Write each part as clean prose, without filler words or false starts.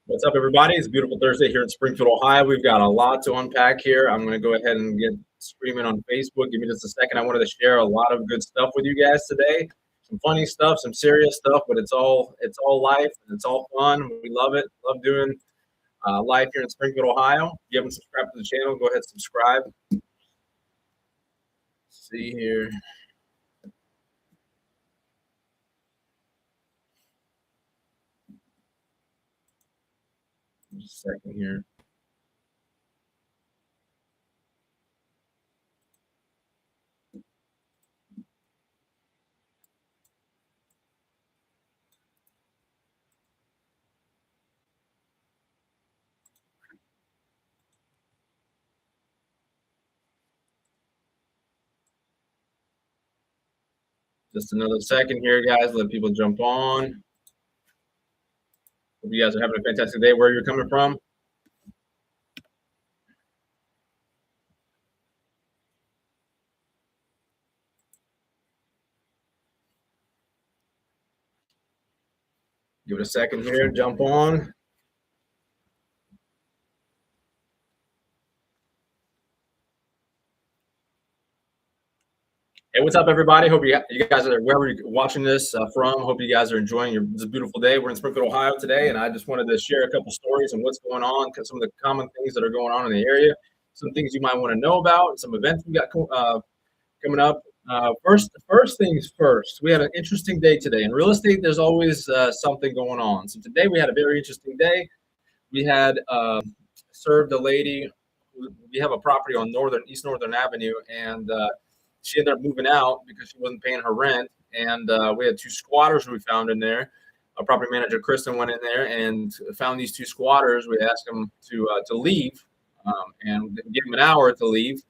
What's up, everybody? It's a beautiful Thursday here in Springfield, Ohio. We've got a lot to unpack here. I'm going to go ahead and get streaming on Facebook. Give me just a second. I wanted to share a lot of good stuff with you guys today. Some funny stuff, some serious stuff, but it's all life and it's all fun. We love it. Love doing live here in Springfield, Ohio. If you haven't subscribed to the channel, go ahead and subscribe. Let's see here. Just a second here. Just another second here, guys. Let people jump on. Hope you guys are having a fantastic day where you're coming from. Give it a second here. Jump on. Hey, what's up, everybody? Hope you guys are wherever you're watching this from. Hope you guys are enjoying this beautiful day. We're in Springfield, Ohio today, and I just wanted to share a couple stories and what's going on, because some of the common things that are going on in the area, some things you might want to know about, some events we got coming up. First things first, we had an interesting day today. In real estate, there's always something going on. So today we had a very interesting day. We had served a lady. We have a property on East Northern Avenue, and she ended up moving out because she wasn't paying her rent. And we had two squatters we found in there. Our property manager, Kristen, went in there and found these two squatters. We asked them to leave and give them an hour to leave.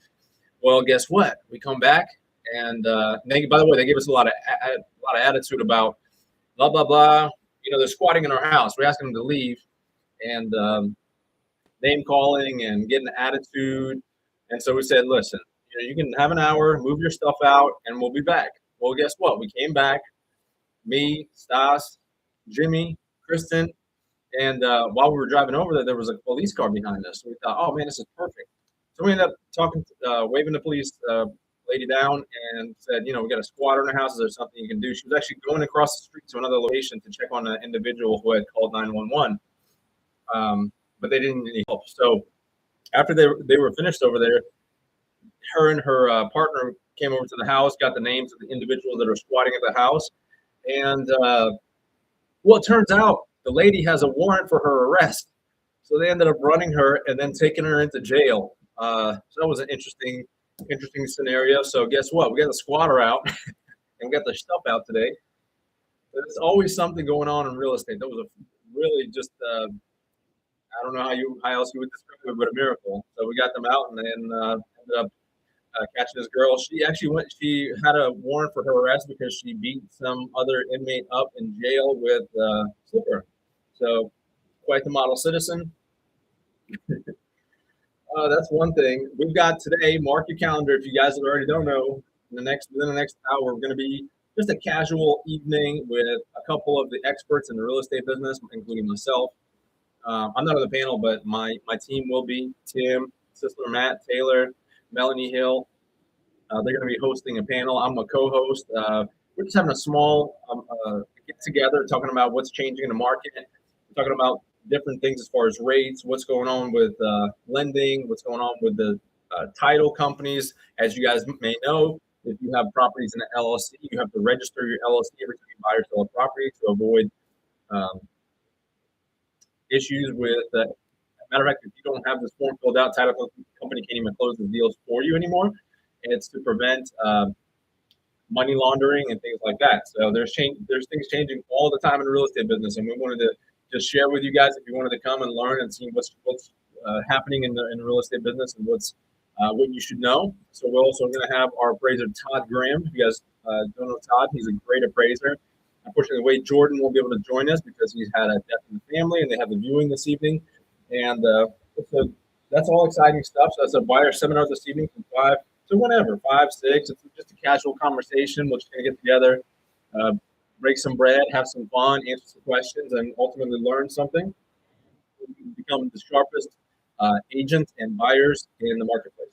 Well, guess what? We come back, and by the way, they gave us a lot of attitude about blah, blah, blah. You know, they're squatting in our house. We asked them to leave, and name calling and getting attitude. And so we said, listen, you can have an hour, move your stuff out, and we'll be back. Well, guess what? We came back, me, Stas, Jimmy, Kristen, and while we were driving over there was a police car behind us. So we thought, oh, man, this is perfect. So we ended up waving the police lady down and said, we got a squatter in the house. Is there something you can do? She was actually going across the street to another location to check on an individual who had called 911, but they didn't need any help. So after they were finished over there, her and her partner came over to the house, got the names of the individuals that are squatting at the house. And well, it turns out the lady has a warrant for her arrest. So they ended up running her and then taking her into jail. So that was an interesting scenario. So guess what? We got the squatter out and we got the stuff out today. There's always something going on in real estate. That was a really just, I don't know how else you would describe it, but a miracle. So we got them out and then ended up catching this girl. She had a warrant for her arrest because she beat some other inmate up in jail with slipper. So quite the model citizen. That's one thing. We've got today, mark your calendar if you guys already don't know, within the next hour, we're going to be just a casual evening with a couple of the experts in the real estate business, including myself. I'm not on the panel, but my team will be Tim, Cecil, Matt, Taylor, Melanie Hill. They're going to be hosting a panel. I'm a co-host. We're just having a small get together, talking about what's changing in the market. We're talking about different things as far as rates, what's going on with lending, what's going on with the title companies. As you guys may know, if you have properties in an LLC, you have to register your LLC every time you buy or sell a property to avoid issues with matter of fact, if you don't have this form filled out, title company can't even close the deals for you anymore. And it's to prevent money laundering and things like that. So there's things changing all the time in the real estate business, and we wanted to just share with you guys if you wanted to come and learn and see what's happening in the real estate business and what you should know. So we're also going to have our appraiser Todd Graham. If you guys don't know Todd, he's a great appraiser. Unfortunately, Wade Jordan won't be able to join us because he's had a death in the family, and they have a viewing this evening. And so that's all exciting stuff. So that's a buyer seminar this evening from 5 to whenever, 5, 6. It's just a casual conversation. We're just going to get together, break some bread, have some fun, answer some questions, and ultimately learn something. we can become the sharpest agents and buyers in the marketplace.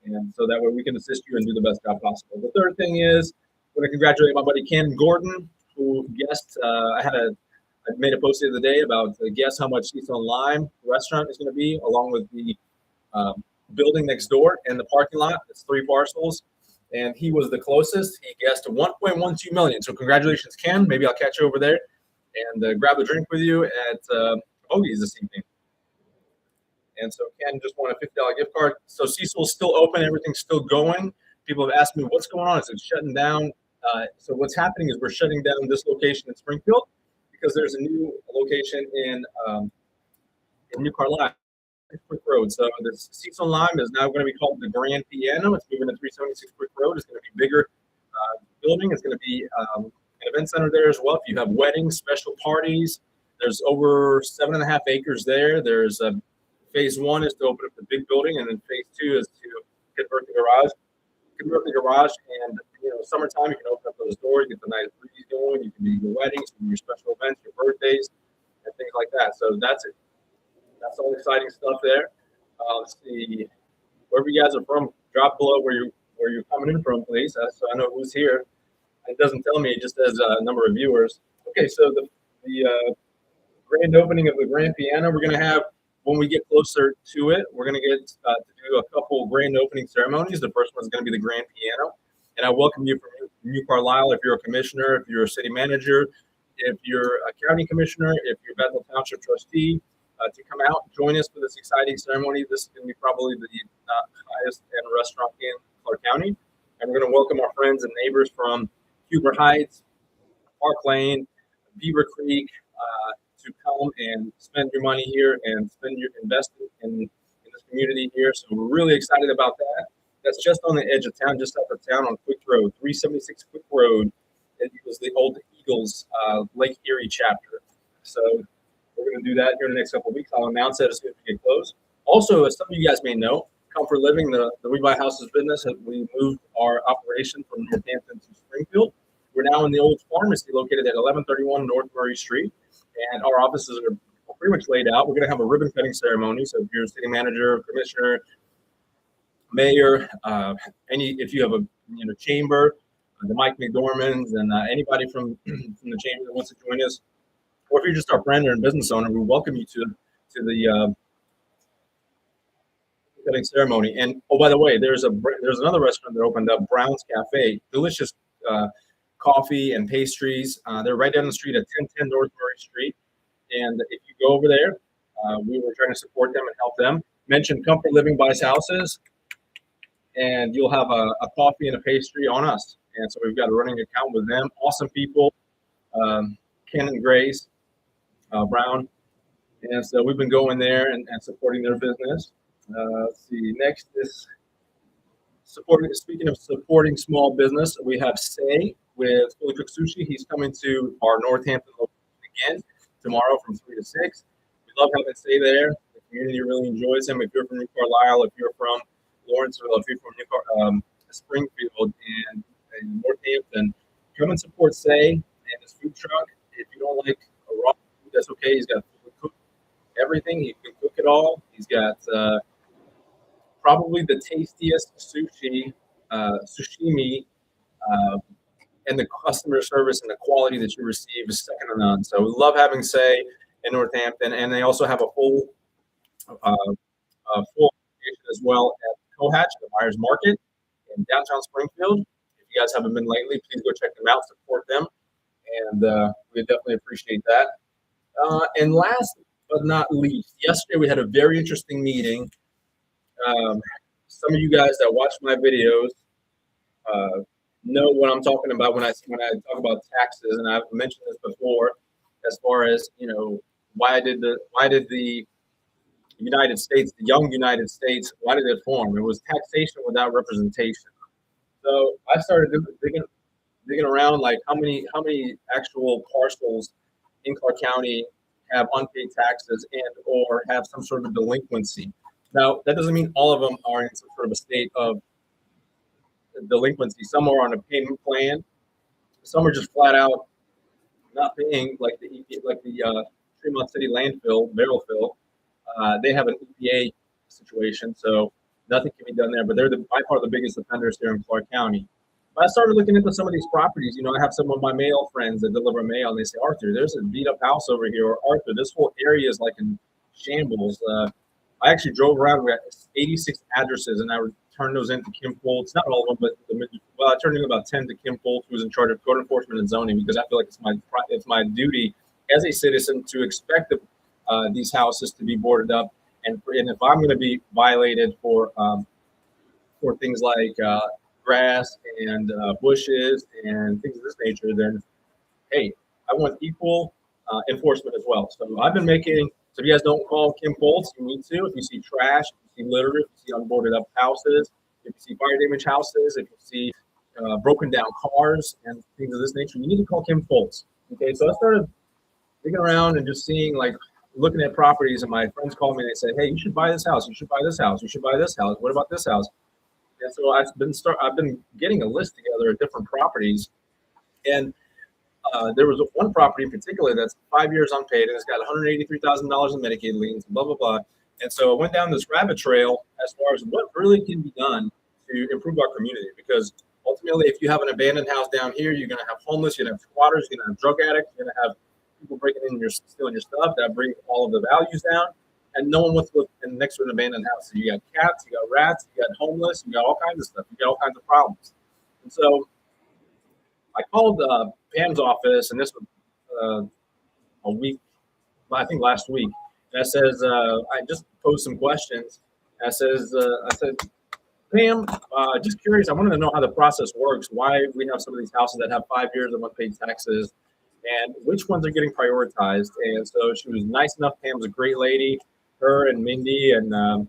And so that way we can assist you and do the best job possible. The third thing is, I want to congratulate my buddy Ken Gordon, who guessed. I made a post the other day about guess how much Cecil Lime restaurant is going to be, along with the building next door and the parking lot. It's 3 parcels, and he was the closest. He guessed 1.12 million. So congratulations, Ken. Maybe I'll catch you over there and grab a drink with you at Hoagie's this evening. And so Ken just won a $50 gift card. So Cecil's still open. Everything's still going. People have asked me, what's going on? Is it shutting down? So what's happening is we're shutting down this location in Springfield because there's a new location in New Carlisle, Quick Road. So the Cecil Lime is now going to be called the Grand Piano. It's moving to 376 Quick Road. It's going to be bigger building. It's going to be an event center there as well. If you have weddings, special parties, there's over 7.5 acres there. There's phase 1 is to open up the big building, and then phase 2 is to convert the garage. And summertime, you can open up those doors, get the nice breeze going. You can do your weddings, your special events, your birthdays, and things like that. So that's it. That's all exciting stuff there. Let's see, wherever you guys are from, drop below where you're coming in from, please, so I know who's here. It doesn't tell me; it just says a number of viewers. Okay, so the grand opening of the Grand Piano we're going to have when we get closer to it. We're going to get to do a couple grand opening ceremonies. The first one's going to be the Grand Piano, and I welcome you from New Carlisle. If you're a commissioner, if you're a city manager, if you're a county commissioner, if you're a Bethel Township trustee, to come out, join us for this exciting ceremony. This is going to be probably the highest end restaurant in Clark County. And we're going to welcome our friends and neighbors from Huber Heights, Park Lane, Beaver Creek, to come and spend your money here and invest in this community here. So we're really excited about that. That's just on the edge of town, just south of town on Quick Road, 376 Quick Road. It was the old Eagles Lake Erie chapter. So we're going to do that here in the next couple of weeks. I'll announce that as soon as we get close. Also, as some of you guys may know, Comfort Living, the We Buy Houses business, we moved our operation from Northampton to Springfield. We're now in the old pharmacy located at 1131 North Murray Street, and our offices are pretty much laid out. We're going to have a ribbon cutting ceremony. So if you're a city manager, commissioner, mayor, if you have a chamber, the Mike McDormans, and anybody from the chamber that wants to join us, or if you're just our friend or business owner, we welcome you to the cutting ceremony. And oh, by the way, there's another restaurant that opened up, Brown's Cafe. Delicious coffee and pastries. They're right down the street at 1010 North Murray Street. And if you go over there, we were trying to support them and help them. Mention Comfort Living Buys Houses, and you'll have a coffee and a pastry on us. And so we've got a running account with them. Awesome people, Ken and Grace Brown. And so we've been going there and supporting their business. Let's see, next is speaking of supporting small business, we have Say with Fully Cooked Sushi. He's coming to our Northampton location again tomorrow from 3 to 6. We love having Say there. The community really enjoys him. If you're from New Carlisle, if you're from Lawrenceville, if you're from Springfield and Northampton, come and support Say and his food truck. If you don't like raw food, that's okay. He's got fully cooked everything. He can cook it all. He's got probably the tastiest sashimi, and the customer service and the quality that you receive is second to none. So we love having Say in Northampton, and they also have a full location as well at Cohatch, the Myers Market in downtown Springfield. If you guys haven't been lately, please go check them out, support them, and we definitely appreciate that. And last but not least, yesterday we had a very interesting meeting. Some of you guys that watch my videos know what I'm talking about when I talk about taxes, and I've mentioned this before. As far as why did the United States, the young United States, why did it form? It was taxation without representation. So I started digging around, like how many actual parcels in Clark County have unpaid taxes and or have some sort of delinquency. Now, that doesn't mean all of them are in some sort of a state of delinquency. Some are on a payment plan. Some are just flat out not paying, like the Tremont City landfill, barrel fill. They have an EPA situation, so nothing can be done there. But they're by far the biggest offenders here in Clark County. But I started looking into some of these properties. I have some of my mail friends that deliver mail, and they say, Arthur, there's a beat up house over here, or Arthur, this whole area is like in shambles. I actually drove around. We had 86 addresses, and I turned those into Kim Foltz. Not all of them, but I turned in about 10 to Kim Foltz, who was in charge of code enforcement and zoning, because I feel like it's my duty as a citizen to expect these houses to be boarded up, and if I'm going to be violated for things like grass and bushes and things of this nature, then hey, I want equal enforcement as well. So I've been making. So if you guys don't call Kim Foltz, you need to. If you see trash, if you see litter, if you see unboarded up houses, if you see fire damaged houses, if you see broken down cars and things of this nature, you need to call Kim Foltz. Okay, so I started digging around and just seeing, like, looking at properties, and my friends called me and they said, hey, you should buy this house, you should buy this house, you should buy this house. What about this house? And so I've been getting a list together of different properties, and there was one property in particular that's 5 years unpaid, and it's got $183,000 in Medicaid liens, blah, blah, blah. And so I went down this rabbit trail as far as what really can be done to improve our community. Because ultimately, if you have an abandoned house down here, you're going to have homeless, you're going to have squatters, you're going to have drug addicts, you're going to have people breaking in, stealing your stuff. That brings all of the values down. And no one wants to live next to an abandoned house. So you got cats, you got rats, you got homeless, you got all kinds of stuff. You got all kinds of problems. And so I called Pam's office, and this was a week, I think last week. And I says, I just posed some questions. I said, Pam, just curious, I wanted to know how the process works, why we have some of these houses that have 5 years of unpaid taxes, and which ones are getting prioritized. And so she was nice enough. Pam's a great lady. Her and Mindy, and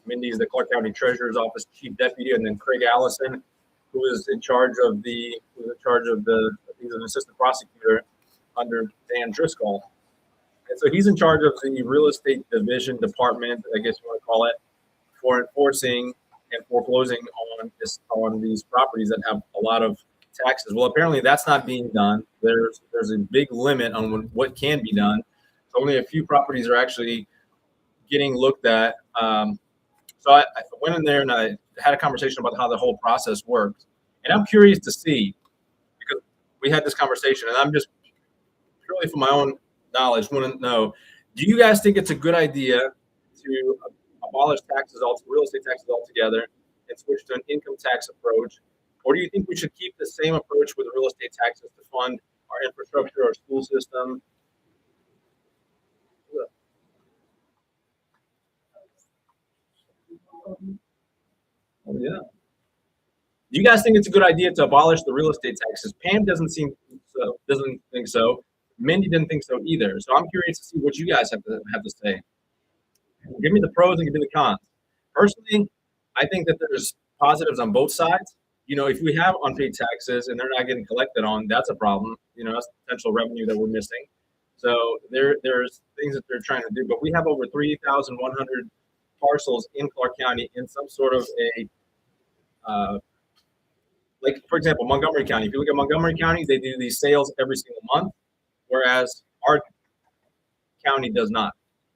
Mindy's the Clark County Treasurer's Office Chief Deputy, and then Craig Allison, who is in charge of he's an assistant prosecutor under Dan Driscoll. And so he's in charge of the real estate division department, I guess you want to call it, for enforcing and foreclosing on these properties that have a lot of taxes. Well, apparently that's not being done. There's a big limit on what can be done. So only a few properties are actually getting looked at. So I went in there and I had a conversation about how the whole process works. And I'm curious to see, because we had this conversation, and I'm just purely for my own knowledge, want to know, do you guys think it's a good idea to abolish real estate taxes altogether and switch to an income tax approach? Or do you think we should keep the same approach with the real estate taxes to fund our infrastructure, our school system? Oh, yeah. Do you guys think it's a good idea to abolish the real estate taxes? Pam doesn't think so. Mindy didn't think so either. So I'm curious to see what you guys have to say. Give me the pros and give me the cons. Personally, I think that there's positives on both sides. If we have unpaid taxes and they're not getting collected on, that's a problem. That's potential revenue that we're missing. So there's things that they're trying to do. But we have over 3,100 parcels in Clark County in some sort of like, for example, Montgomery County. If you look at Montgomery County, they do these sales every single month, whereas our county does not.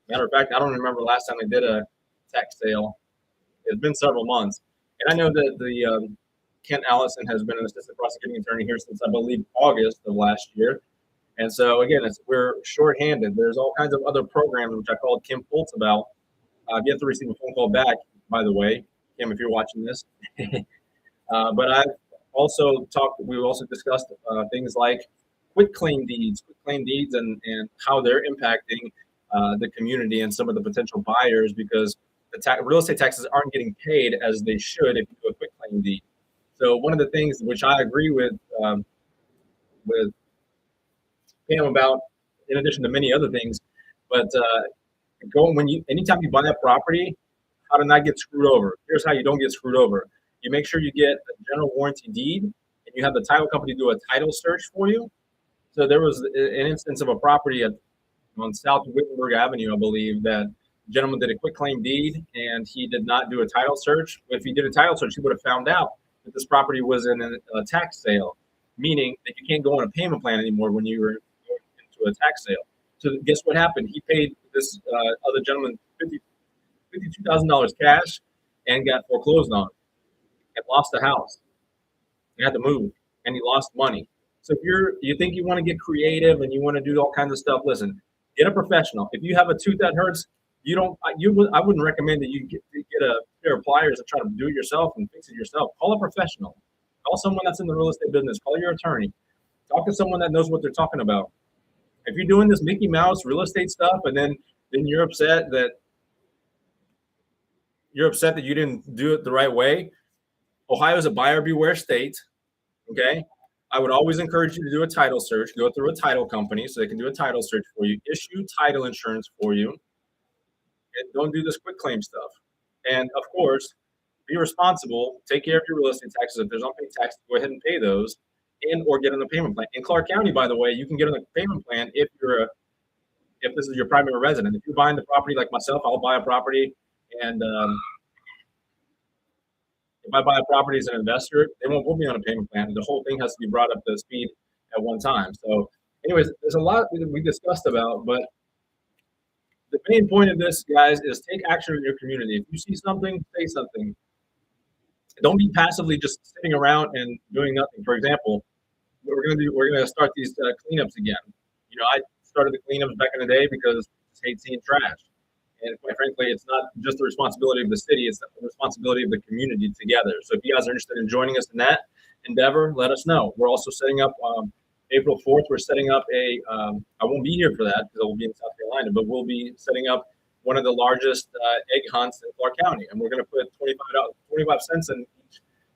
Matter of fact, I don't remember the last time they did a tax sale. It's been several months. And I know that the Kent Allison has been an assistant prosecuting attorney here since, I believe, August of last year. And so, again, we're shorthanded. There's all kinds of other programs, which I called Kim Foltz about. You have to receive a phone call back, by the way, Kim, if you're watching this. But we've also discussed things like quit claim deeds and how they're impacting the community and some of the potential buyers, because the real estate taxes aren't getting paid as they should if you do a quit claim deed. So one of the things which I agree with Pam about, in addition to many other things, but anytime you buy a property, how to not get screwed over. Here's how you don't get screwed over. You make sure you get a general warranty deed, and you have the title company do a title search for you. So there was an instance of a property on South Wittenberg Avenue, I believe, that the gentleman did a quick claim deed, and he did not do a title search. If he did a title search, he would have found out that this property was in a tax sale, meaning that you can't go on a payment plan anymore when you were going into a tax sale. So guess what happened? He paid this other gentleman $52,000 cash and got foreclosed on and lost the house. He had to move and he lost money. So if you think you want to get creative and you want to do all kinds of stuff, listen, get a professional. If you have a tooth that hurts, I wouldn't recommend that you get a pair of pliers and try to do it yourself and fix it yourself. Call a professional. Call someone that's in the real estate business. Call your attorney. Talk to someone that knows what they're talking about. If you're doing this Mickey Mouse real estate stuff and then you're upset that you didn't do it the right way, Ohio is a buyer beware state. Okay. I would always encourage you to do a title search. Go through a title company so they can do a title search for you, issue title insurance for you, and don't do this quick claim stuff. And of course, be responsible. Take care of your real estate taxes. If there's unpaid taxes, go ahead and pay those, and or get on the payment plan. In Clark County, by the way, you can get on the payment plan if this is your primary resident. If you're buying the property like myself, I'll buy a property, and if I buy a property as an investor, they won't put me on a payment plan. The whole thing has to be brought up to speed at one time. So, anyways, there's a lot we discussed about, but the main point of this, guys, is take action in your community. If you see something, say something. Don't be passively just sitting around and doing nothing. For example, we're gonna start these cleanups again. I started the cleanups back in the day because I hate seeing trash. And quite frankly, it's not just the responsibility of the city, it's the responsibility of the community together. So if you guys are interested in joining us in that endeavor, let us know. We're also setting up April 4th, we're setting up I won't be here for that because I will be in South Carolina, but we'll be setting up one of the largest egg hunts in Clark County. And we're going to put 25 cents in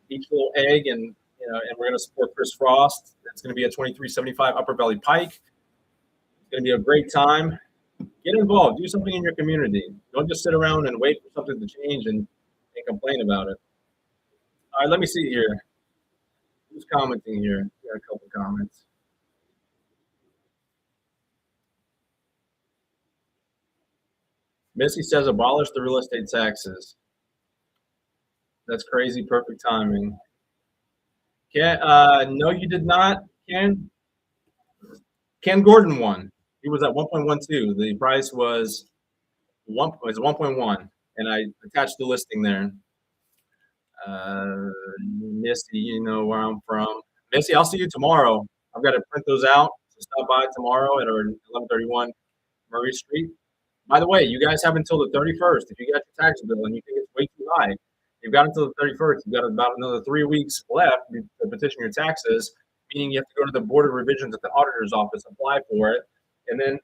each little egg, and and we're going to support Chris Frost. It's going to be a $23.75 Upper Valley Pike. It's going to be a great time. Get involved. Do something in your community. Don't just sit around and wait for something to change and complain about it. All right, let me see here. Who's commenting here? We got a couple comments. Missy says abolish the real estate taxes. That's crazy. Perfect timing. No, you did not. Ken Gordon won. He was at 1.12. The price was 1.1, and I attached the listing there. Missy, you know where I'm from. Missy, I'll see you tomorrow. I've got to print those out. So stop by tomorrow at our 1131 Murray Street. By the way, you guys have until the 31st. If you got your tax bill and you think it's way too high, you've got until the 31st. You've got about another 3 weeks left to petition your taxes, meaning you have to go to the Board of Revisions at the auditor's office, apply for it. And then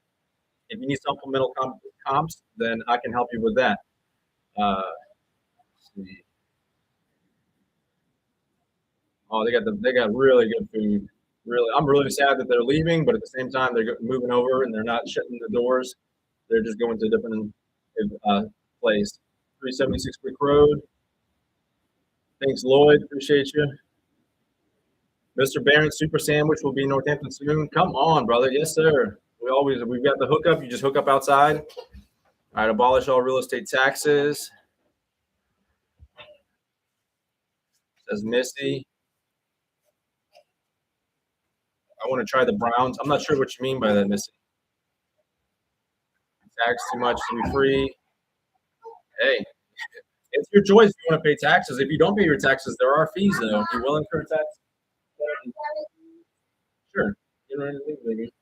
if you need supplemental comps, then I can help you with that. Let's see. Oh, they got really good food. Really, I'm really sad that they're leaving, but at the same time, they're moving over and they're not shutting the doors. They're just going to a different place. 376 Creek Road. Thanks, Lloyd. Appreciate you. Mr. Barron Super Sandwich will be in Northampton soon. Come on, brother. Yes, sir. We've got the hookup. You just hook up outside. All right, abolish all real estate taxes. Says Missy. I want to try the Browns. I'm not sure what you mean by that, Missy. Tax too much to be free. Hey, it's your choice if you want to pay taxes. If you don't pay your taxes, there are fees, though. If you will incur tax. Sure. You know anything, maybe.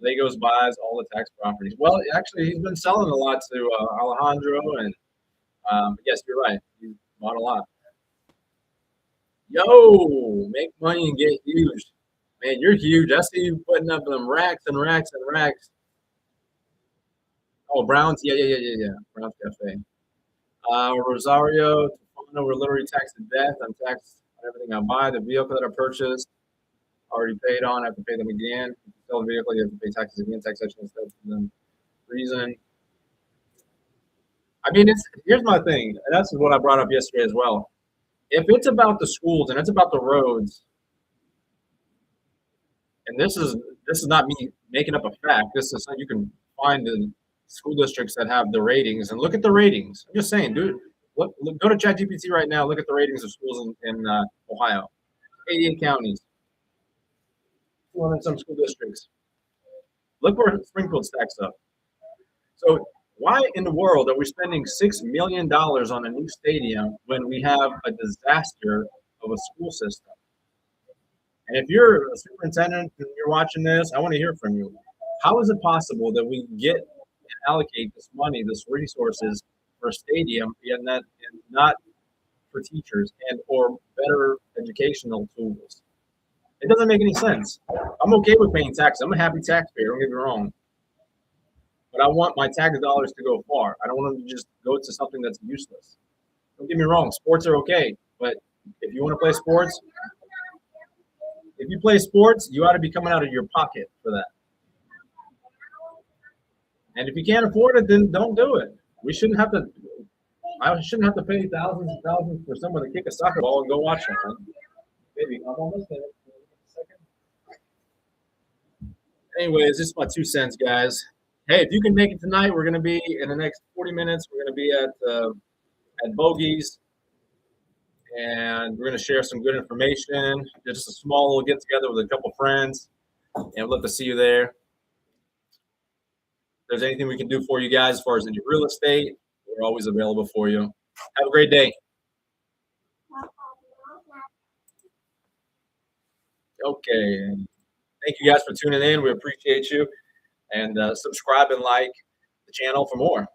Legos buys all the tax properties. Well, actually, he's been selling a lot to Alejandro, and yes, you're right. He bought a lot. Yo, make money and get huge. Man, you're huge. I see you putting up them racks and racks and racks. Oh, Browns. Yeah. Browns Cafe. Rosario, Tofano, we're literally taxed to death. I'm taxed on everything I buy. The vehicle that I purchased, already paid on. I have to pay them again. If you sell the vehicle, you have to pay taxes again. Taxation instead of them. Reason. I mean, here's my thing. And that's what I brought up yesterday as well. If it's about the schools and it's about the roads, and this is not me making up a fact. This is you can find the school districts that have the ratings and look at the ratings. I'm just saying, dude. Go to ChatGPT right now. Look at the ratings of schools in Ohio. 88 counties. 200 some school districts. Look where Springfield stacks up. So Why in the world are we spending $6 million on a new stadium when we have a disaster of a school system? And if you're a superintendent and you're watching this, I want to hear from you. How is it possible that we get and allocate this money, this resources for a stadium, and not for teachers and or better educational tools? It doesn't make any sense. I'm okay with paying taxes. I'm a happy taxpayer. Don't get me wrong. But I want my tax dollars to go far. I don't want them to just go to something that's useless. Don't get me wrong. Sports are okay, but if you want to play sports, if you play sports, you ought to be coming out of your pocket for that. And if you can't afford it, then don't do it. We shouldn't have to. I shouldn't have to pay thousands and thousands for someone to kick a soccer ball and go watch it. Maybe I'm almost there. Anyways, this is my 2 cents, guys. Hey, if you can make it tonight, we're going to be in the next 40 minutes. We're going to be at Bogey's, and we're going to share some good information. Just a small little get together with a couple friends, and I'd love to see you there. If there's anything we can do for you guys as far as in your real estate, we're always available for you. Have a great day. Okay. Thank you guys for tuning in. We appreciate you. And subscribe and like the channel for more.